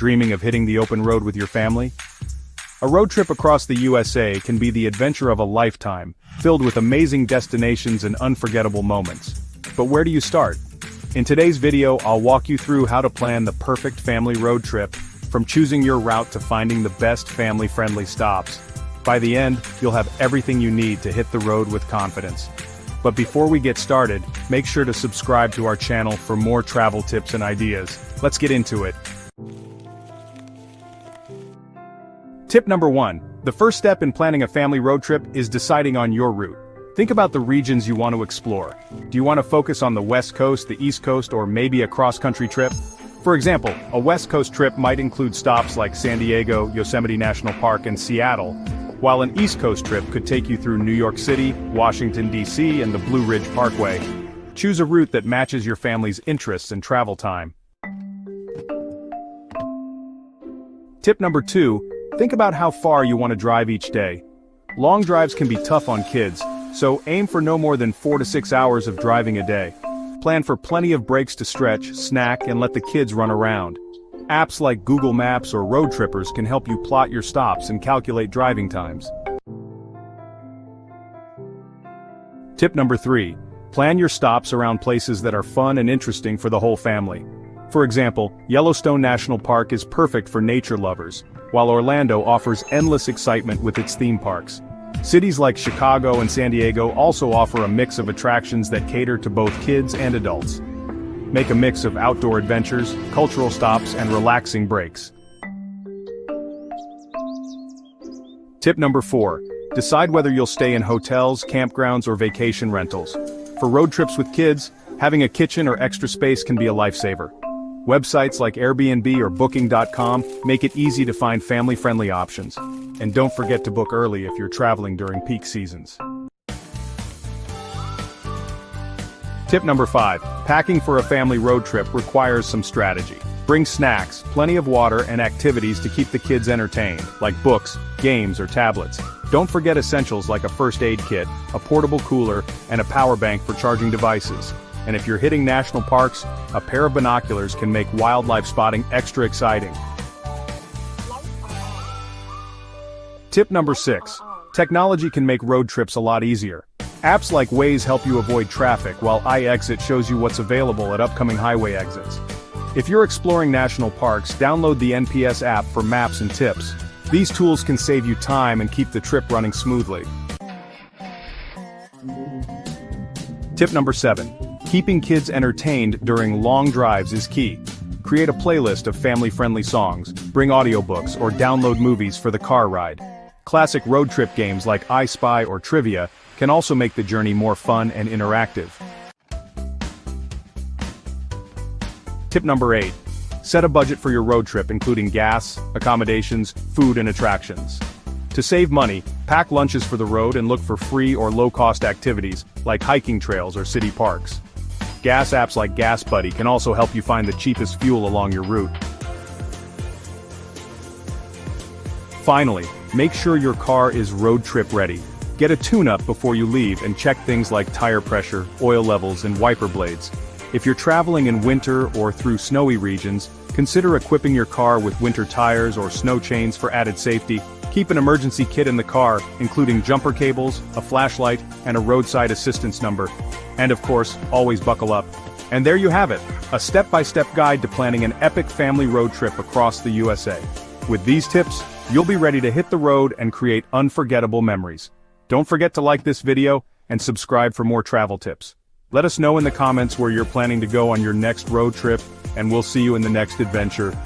Dreaming of hitting the open road with your family? A road trip across the USA can be the adventure of a lifetime, filled with amazing destinations and unforgettable moments. But where do you start? In today's video, I'll walk you through how to plan the perfect family road trip, from choosing your route to finding the best family-friendly stops. By the end, you'll have everything you need to hit the road with confidence. But before we get started, make sure to subscribe to our channel for more travel tips and ideas. Let's get into it. Tip number 1. The first step in planning a family road trip is deciding on your route. Think about the regions you want to explore. Do you want to focus on the West Coast, the East Coast, or maybe a cross-country trip? For example, a West Coast trip might include stops like San Diego, Yosemite National Park, and Seattle, while an East Coast trip could take you through New York City, Washington, D.C., and the Blue Ridge Parkway. Choose a route that matches your family's interests and travel time. Tip number 2, think about how far you want to drive each day. Long drives can be tough on kids, so aim for no more than 4 to 6 hours of driving a day. Plan for plenty of breaks to stretch, snack, and let the kids run around. Apps like Google Maps or Road Trippers can help you plot your stops and calculate driving times. Tip number 3. Plan your stops around places that are fun and interesting for the whole family. For example, Yellowstone National Park is perfect for nature lovers, while Orlando offers endless excitement with its theme parks. Cities like Chicago and San Diego also offer a mix of attractions that cater to both kids and adults. Make a mix of outdoor adventures, cultural stops, and relaxing breaks. Tip number 4. Decide whether you'll stay in hotels, campgrounds, or vacation rentals. For road trips with kids, having a kitchen or extra space can be a lifesaver. Websites like Airbnb or Booking.com make it easy to find family-friendly options. And don't forget to book early if you're traveling during peak seasons. Tip number 5. Packing for a family road trip requires some strategy. Bring snacks, plenty of water, and activities to keep the kids entertained, like books, games, or tablets. Don't forget essentials like a first aid kit, a portable cooler, and a power bank for charging devices. And if you're hitting national parks, a pair of binoculars can make wildlife spotting extra exciting. Tip number 6. Technology can make road trips a lot easier. Apps like Waze help you avoid traffic, while iExit shows you what's available at upcoming highway exits. If you're exploring national parks, download the NPS app for maps and tips. These tools can save you time and keep the trip running smoothly. Tip number 7. Keeping kids entertained during long drives is key. Create a playlist of family-friendly songs, bring audiobooks, or download movies for the car ride. Classic road trip games like I Spy or Trivia can also make the journey more fun and interactive. Tip number 8. Set a budget for your road trip, including gas, accommodations, food, and attractions. To save money, pack lunches for the road and look for free or low-cost activities like hiking trails or city parks. Gas apps like Gas Buddy can also help you find the cheapest fuel along your route. Finally, make sure your car is road trip ready. Get a tune-up before you leave and check things like tire pressure, oil levels, and wiper blades. If you're traveling in winter or through snowy regions, consider equipping your car with winter tires or snow chains for added safety. Keep an emergency kit in the car, including jumper cables, a flashlight, and a roadside assistance number. And of course, always buckle up. And there you have it, a step-by-step guide to planning an epic family road trip across the USA. With these tips, you'll be ready to hit the road and create unforgettable memories. Don't forget to like this video and subscribe for more travel tips. Let us know in the comments where you're planning to go on your next road trip, and we'll see you in the next adventure.